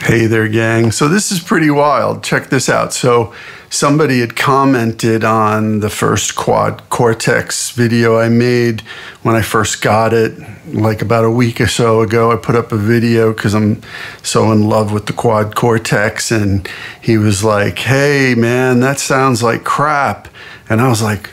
Hey there, gang. So this is pretty wild. Check this out. So somebody had commented on the first Quad Cortex video I made when I first got it, like about a week or so ago. I put up a video because I'm so in love with the Quad Cortex, and he was like, hey man, that sounds like crap. And I was like,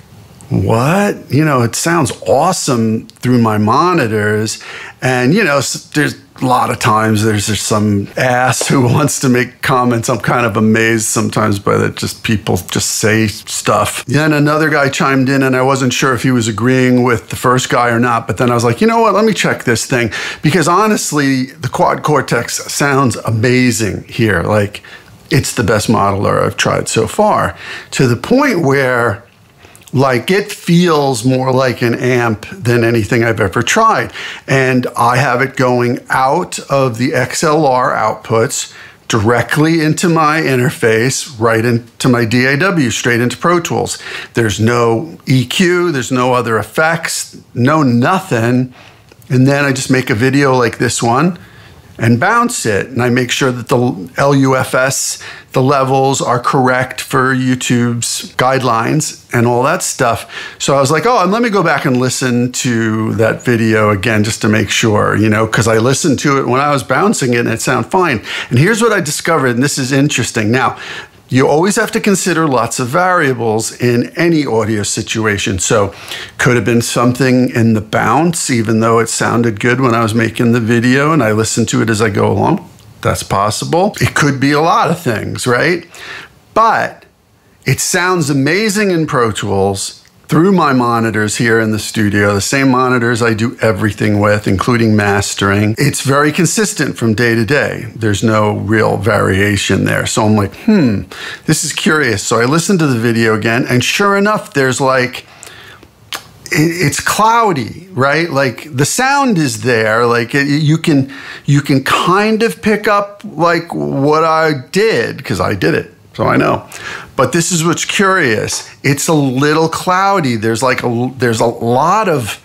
what? You know, it sounds awesome through my monitors. And, you know, there's a lot of times there's just some ass who wants to make comments. I'm kind of amazed sometimes by that, just people just say stuff. Then another guy chimed in, and I wasn't sure if he was agreeing with the first guy or not. But then I was like, you know what? Let me check this thing. Because honestly, the Quad Cortex sounds amazing here. Like, it's the best modeler I've tried so far, to the point where, like, it feels more like an amp than anything I've ever tried. And I have it going out of the XLR outputs directly into my interface, right into my DAW, straight into Pro Tools. There's no EQ, there's no other effects, no nothing. And then I just make a video like this one and bounce it. And I make sure that the LUFS, the levels are correct for YouTube's guidelines and all that stuff. So I was like, oh, and let me go back and listen to that video again just to make sure, you know, because I listened to it when I was bouncing it and it sounded fine. And here's what I discovered, and this is interesting. Now, you always have to consider lots of variables in any audio situation. So could have been something in the bounce, even though it sounded good when I was making the video and I listened to it as I go along. That's possible. It could be a lot of things, right? But it sounds amazing in Pro Tools through my monitors here in the studio, the same monitors I do everything with, including mastering. It's very consistent from day to day. There's no real variation there. So I'm like, this is curious. So I listened to the video again, and sure enough, there's like, it's cloudy, right? Like the sound is there. Like you can kind of pick up like what I did, because I did it. So I know. But this is what's curious. It's a little cloudy. There's a lot of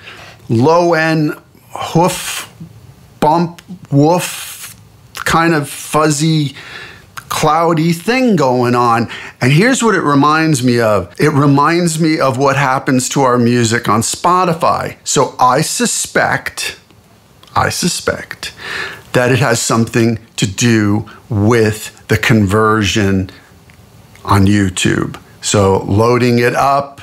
low end hoof, bump, woof, kind of fuzzy, cloudy thing going on. And here's what it reminds me of. It reminds me of what happens to our music on Spotify. So I suspect that it has something to do with the conversion on YouTube. So loading it up,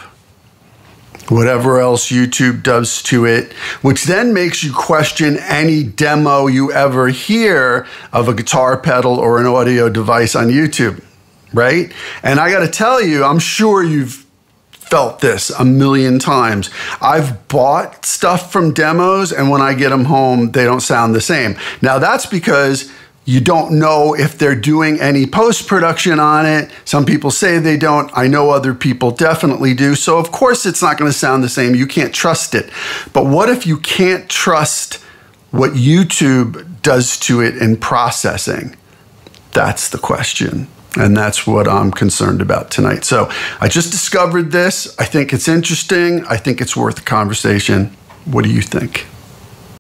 whatever else YouTube does to it, which then makes you question any demo you ever hear of a guitar pedal or an audio device on YouTube, right? And I gotta tell you, I'm sure you've felt this a million times. I've bought stuff from demos, and when I get them home, they don't sound the same. Now that's because you don't know if they're doing any post-production on it. Some people say they don't. I know other people definitely do. So of course it's not going to sound the same. You can't trust it. But what if you can't trust what YouTube does to it in processing? That's the question. And that's what I'm concerned about tonight. So I just discovered this. I think it's interesting. I think it's worth a conversation. What do you think?